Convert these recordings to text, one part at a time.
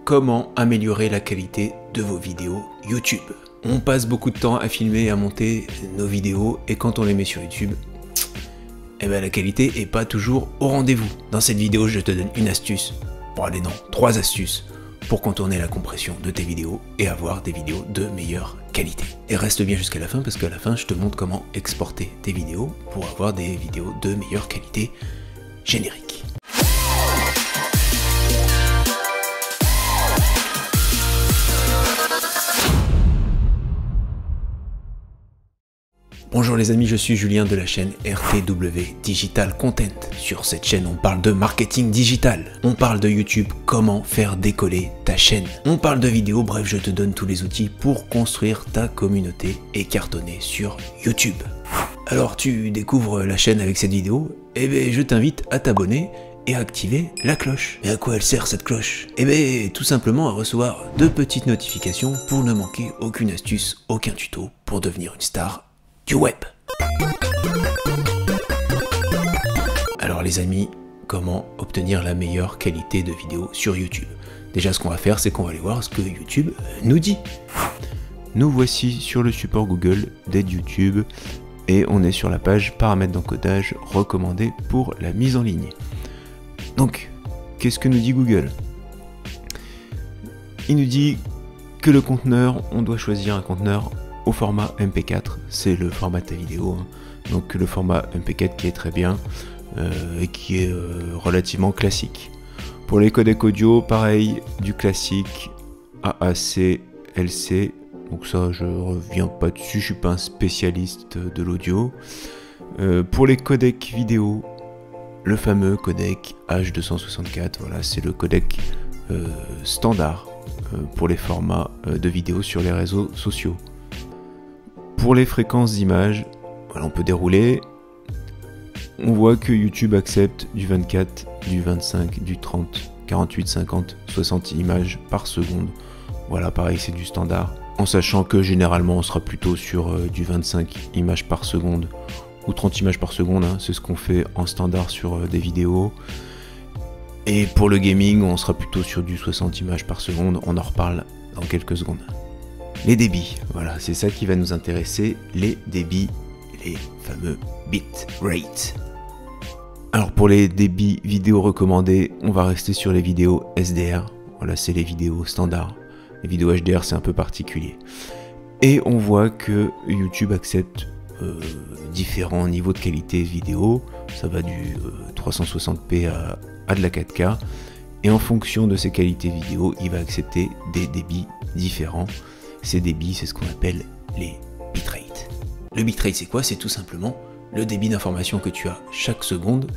Comment améliorer la qualité de vos vidéos YouTube? On passe beaucoup de temps à filmer et à monter nos vidéos et quand on les met sur YouTube, la qualité est pas toujours au rendez-vous. Dans cette vidéo, je te donne une astuce, trois astuces pour contourner la compression de tes vidéos et avoir des vidéos de meilleure qualité. Et reste bien jusqu'à la fin parce qu'à la fin, je te montre comment exporter tes vidéos pour avoir des vidéos de meilleure qualité générique. Bonjour les amis, je suis Julien de la chaîne RTW Digital Content. Sur cette chaîne, on parle de marketing digital. On parle de YouTube, comment faire décoller ta chaîne. On parle de vidéos, bref, je te donne tous les outils pour construire ta communauté et cartonner sur YouTube. Alors tu découvres la chaîne avec cette vidéo, je t'invite à t'abonner et à activer la cloche. Et à quoi elle sert cette cloche? Tout simplement à recevoir de petites notifications pour ne manquer aucune astuce, aucun tuto pour devenir une star du web. Alors les amis, comment obtenir la meilleure qualité de vidéo sur YouTube? Déjà ce qu'on va faire, c'est qu'on va aller voir ce que YouTube nous dit. Nous voici sur le support Google d'aide YouTube et on est sur la page paramètres d'encodage recommandés pour la mise en ligne. Donc, qu'est-ce que nous dit Google? Il nous dit que le conteneur, on doit choisir un conteneur au format MP4, c'est le format de ta vidéo, donc le format MP4 qui est très bien et qui est relativement classique. Pour les codecs audio, pareil, du classique, AAC, LC, donc ça je reviens pas dessus, je suis pas un spécialiste de l'audio. Pour les codecs vidéo, le fameux codec H264, voilà, c'est le codec standard pour les formats de vidéo sur les réseaux sociaux. Pour les fréquences d'image, voilà, on peut dérouler. On voit que YouTube accepte du 24, du 25, du 30, 48, 50, 60 images par seconde. Voilà, pareil, c'est du standard. En sachant que généralement, on sera plutôt sur du 25 images par seconde ou 30 images par seconde. C'est ce qu'on fait en standard sur des vidéos. Et pour le gaming, on sera plutôt sur du 60 images par seconde. On en reparle dans quelques secondes. Les débits, voilà, c'est ça qui va nous intéresser, les débits, les fameux bitrate. Alors pour les débits vidéo recommandés, on va rester sur les vidéos SDR, voilà, c'est les vidéos standards. Les vidéos HDR, c'est un peu particulier. Et on voit que YouTube accepte différents niveaux de qualité vidéo, ça va du 360p à de la 4K, et en fonction de ces qualités vidéo, il va accepter des débits différents. Ces débits, c'est ce qu'on appelle les bitrates. Le bitrate, c'est quoi? C'est tout simplement le débit d'information que tu as chaque seconde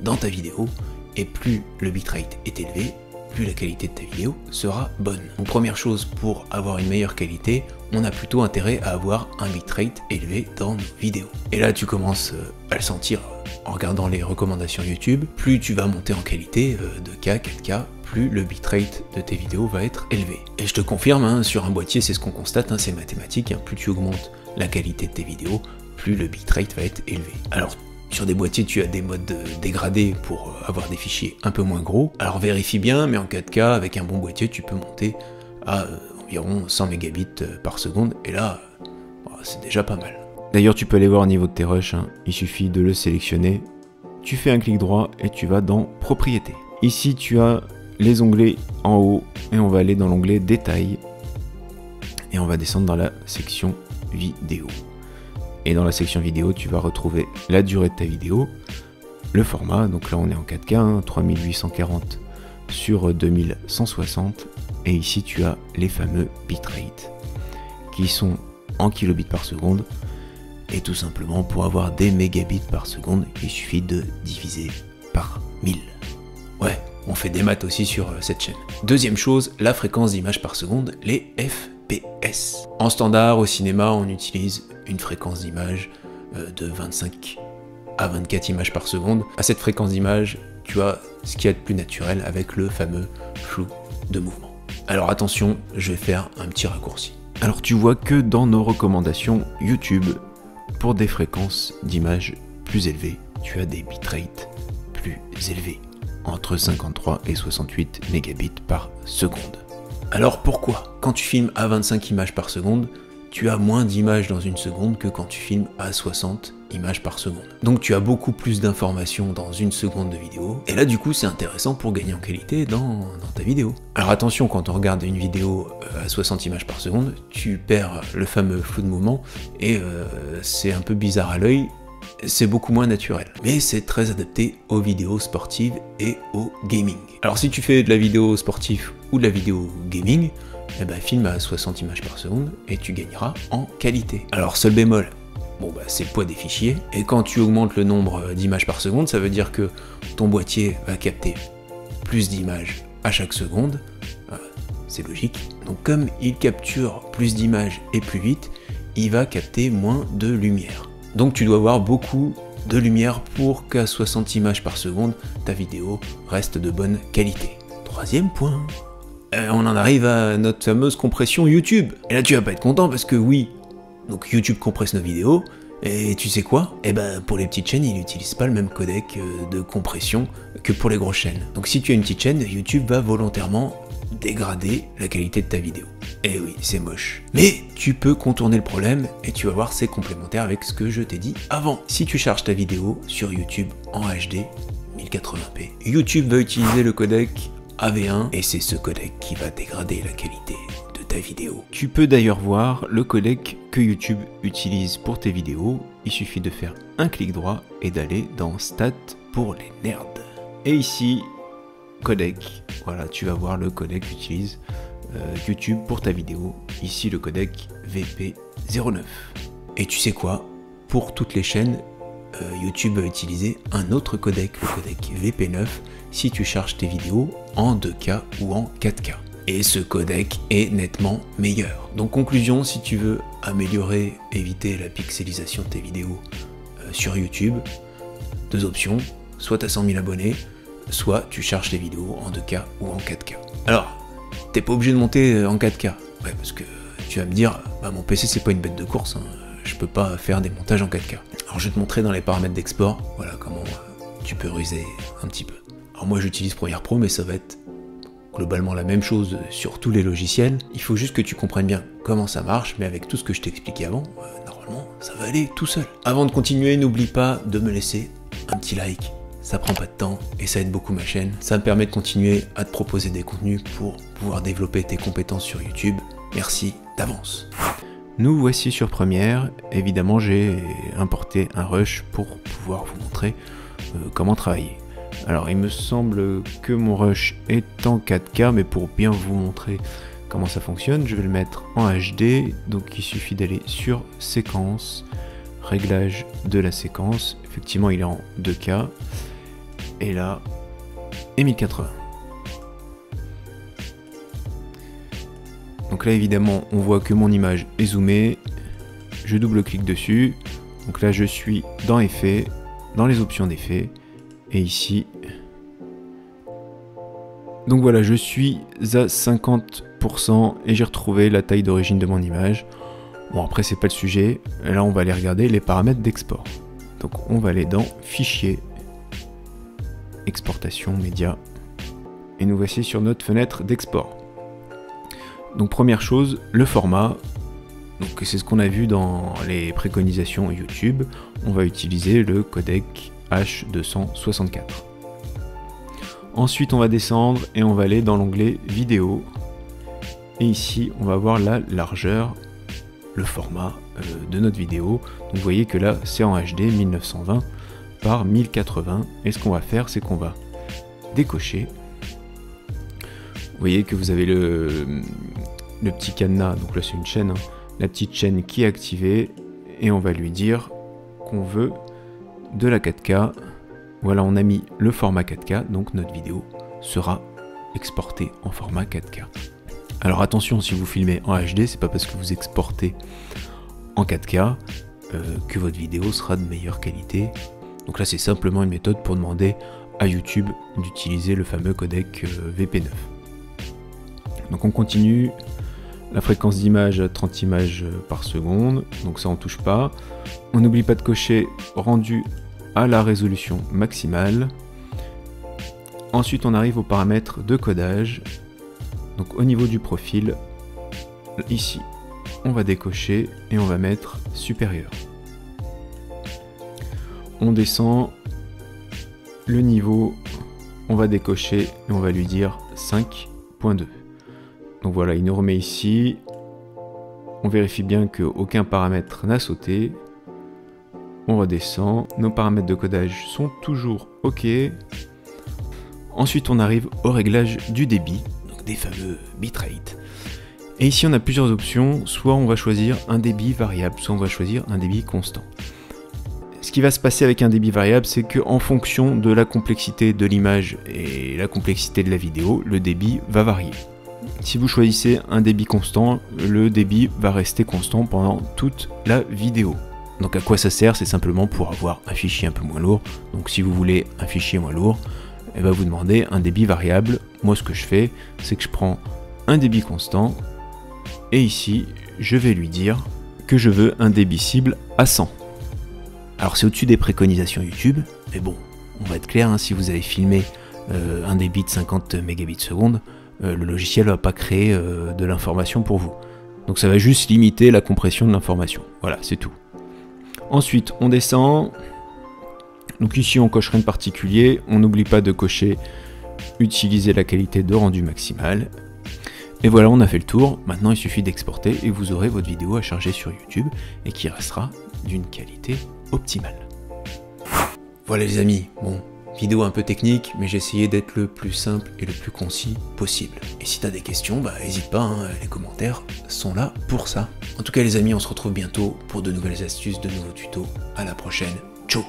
dans ta vidéo. Et plus le bitrate est élevé, plus la qualité de ta vidéo sera bonne. Donc première chose, pour avoir une meilleure qualité, on a plutôt intérêt à avoir un bitrate élevé dans nos vidéos. Et là, tu commences à le sentir en regardant les recommandations YouTube. Plus tu vas monter en qualité, 2K, 4K, plus le bitrate de tes vidéos va être élevé. Et je te confirme, sur un boîtier, c'est ce qu'on constate, c'est mathématique, plus tu augmentes la qualité de tes vidéos, plus le bitrate va être élevé. Alors, sur des boîtiers, tu as des modes dégradés pour avoir des fichiers un peu moins gros. Alors vérifie bien, mais en 4K, avec un bon boîtier, tu peux monter à environ 100 mégabits par seconde, et là, c'est déjà pas mal. D'ailleurs, tu peux aller voir au niveau de tes rushs, il suffit de le sélectionner, tu fais un clic droit et tu vas dans Propriétés. Ici, tu as les onglets en haut et on va aller dans l'onglet Détails et on va descendre dans la section Vidéo. Et dans la section Vidéo, tu vas retrouver la durée de ta vidéo, le format, donc là on est en 4K, 3840 sur 2160, et ici tu as les fameux bitrates qui sont en kilobits par seconde. Et tout simplement, pour avoir des mégabits par seconde, il suffit de diviser par 1000. Ouais, on fait des maths aussi sur cette chaîne. Deuxième chose, la fréquence d'image par seconde, les FPS. En standard, au cinéma, on utilise une fréquence d'image de 25 à 24 images par seconde. À cette fréquence d'image, tu as ce qu'il y a de plus naturel avec le fameux flou de mouvement. Alors attention, je vais faire un petit raccourci. Alors tu vois que dans nos recommandations YouTube, pour des fréquences d'image plus élevées, tu as des bitrates plus élevés. entre 53 et 68 mégabits par seconde. Alors pourquoi, quand tu filmes à 25 images par seconde, tu as moins d'images dans une seconde que quand tu filmes à 60 images par seconde? Donc tu as beaucoup plus d'informations dans une seconde de vidéo, et là du coup c'est intéressant pour gagner en qualité dans ta vidéo. Alors attention, quand on regarde une vidéo à 60 images par seconde, tu perds le fameux flou de mouvement, et c'est un peu bizarre à l'œil, c'est beaucoup moins naturel. Mais c'est très adapté aux vidéos sportives et au gaming. Alors si tu fais de la vidéo sportive ou de la vidéo gaming, eh ben, filme à 60 images par seconde et tu gagneras en qualité. Alors seul bémol, bon bah c'est le poids des fichiers, et quand tu augmentes le nombre d'images par seconde, ça veut dire que ton boîtier va capter plus d'images à chaque seconde, c'est logique. Donc comme il capture plus d'images et plus vite, il va capter moins de lumière. Donc tu dois avoir beaucoup de lumière pour qu'à 60 images par seconde, ta vidéo reste de bonne qualité. Troisième point, on en arrive à notre fameuse compression YouTube. Et là tu vas pas être content parce que oui, donc YouTube compresse nos vidéos, et tu sais quoi? Eh ben pour les petites chaînes, il n'utilise pas le même codec de compression que pour les grosses chaînes. Donc si tu as une petite chaîne, YouTube va volontairement dégrader la qualité de ta vidéo. Et oui, c'est moche. Mais tu peux contourner le problème et tu vas voir, c'est complémentaire avec ce que je t'ai dit avant. Si tu charges ta vidéo sur YouTube en HD 1080p, YouTube va utiliser le codec AV1 et c'est ce codec qui va dégrader la qualité de ta vidéo. Tu peux d'ailleurs voir le codec que YouTube utilise pour tes vidéos. Il suffit de faire un clic droit et d'aller dans Stats pour les nerds. Et ici, codec, voilà, tu vas voir le codec qu'utilise YouTube pour ta vidéo. Ici le codec VP09. Et tu sais quoi? Pour toutes les chaînes, YouTube va utiliser un autre codec, le codec VP9, si tu charges tes vidéos en 2K ou en 4K. Et ce codec est nettement meilleur. Donc conclusion, si tu veux améliorer, éviter la pixelisation de tes vidéos sur YouTube, deux options, soit tu as 100 000 abonnés, soit tu charges tes vidéos en 2K ou en 4K. Alors, t'es pas obligé de monter en 4K, ouais, parce que tu vas me dire, bah mon PC c'est pas une bête de course, hein, je peux pas faire des montages en 4K. Alors je vais te montrer dans les paramètres d'export, voilà comment tu peux ruser un petit peu. Alors moi j'utilise Premiere Pro, mais ça va être globalement la même chose sur tous les logiciels. Il faut juste que tu comprennes bien comment ça marche, mais avec tout ce que je t'ai expliqué avant, normalement ça va aller tout seul. Avant de continuer, n'oublie pas de me laisser un petit like. Ça prend pas de temps et ça aide beaucoup ma chaîne. Ça me permet de continuer à te proposer des contenus pour pouvoir développer tes compétences sur YouTube. Merci d'avance. Nous voici sur Premiere. Évidemment, j'ai importé un rush pour pouvoir vous montrer comment travailler. Alors, il me semble que mon rush est en 4K, mais pour bien vous montrer comment ça fonctionne, je vais le mettre en HD. Donc, il suffit d'aller sur Séquence, Réglage de la séquence. Effectivement, il est en 2K. Et là, et 1080. Donc là évidemment on voit que mon image est zoomée, je double-clique dessus, donc là je suis dans Effets, dans les options d'effets, et ici, donc voilà, je suis à 50% et j'ai retrouvé la taille d'origine de mon image. Bon après c'est pas le sujet, là on va aller regarder les paramètres d'export. Donc on va aller dans Fichier, Exportation, Média, et nous voici sur notre fenêtre d'export. Donc première chose, le format, donc c'est ce qu'on a vu dans les préconisations YouTube, on va utiliser le codec H264. Ensuite on va descendre et on va aller dans l'onglet vidéo, et ici on va voir la largeur, le format de notre vidéo. Donc vous voyez que là c'est en HD 1920 par 1080, et ce qu'on va faire c'est qu'on va décocher. Vous voyez que vous avez le petit cadenas, donc là c'est une chaîne, hein, la petite chaîne qui est activée, et on va lui dire qu'on veut de la 4K. Voilà, on a mis le format 4K, donc notre vidéo sera exportée en format 4K. Alors attention, si vous filmez en HD, c'est pas parce que vous exportez en 4K que votre vidéo sera de meilleure qualité. Donc là c'est simplement une méthode pour demander à YouTube d'utiliser le fameux codec VP9. Donc on continue, la fréquence d'image à 30 images par seconde, donc ça on touche pas. On n'oublie pas de cocher rendu à la résolution maximale. Ensuite on arrive aux paramètres de codage. Donc au niveau du profil, ici on va décocher et on va mettre supérieur. On descend, le niveau on va décocher et on va lui dire 5.2. Donc voilà, il nous remet ici. On vérifie bien qu'aucun paramètre n'a sauté. On redescend. Nos paramètres de codage sont toujours OK. Ensuite, on arrive au réglage du débit, donc des fameux bitrate. Et ici, on a plusieurs options. Soit on va choisir un débit variable, soit on va choisir un débit constant. Ce qui va se passer avec un débit variable, c'est qu'en fonction de la complexité de l'image et la complexité de la vidéo, le débit va varier. Si vous choisissez un débit constant, le débit va rester constant pendant toute la vidéo. Donc à quoi ça sert? C'est simplement pour avoir un fichier un peu moins lourd. Donc si vous voulez un fichier moins lourd, eh ben vous demandez un débit variable. Moi ce que je fais, c'est que je prends un débit constant et ici je vais lui dire que je veux un débit cible à 100. Alors c'est au-dessus des préconisations YouTube, mais bon, on va être clair, hein, si vous avez filmé un débit de 50 mégabits seconde, le logiciel ne va pas créer de l'information pour vous. Donc ça va juste limiter la compression de l'information. Voilà, c'est tout. Ensuite, on descend. Donc ici, on coche rien de particulier. On n'oublie pas de cocher utiliser la qualité de rendu maximal. Et voilà, on a fait le tour. Maintenant, il suffit d'exporter et vous aurez votre vidéo à charger sur YouTube et qui restera d'une qualité optimale. Voilà les amis, bon, vidéo un peu technique, mais j'ai essayé d'être le plus simple et le plus concis possible. Et si t'as des questions, bah n'hésite pas, hein, les commentaires sont là pour ça. En tout cas les amis, on se retrouve bientôt pour de nouvelles astuces, de nouveaux tutos. À la prochaine, ciao.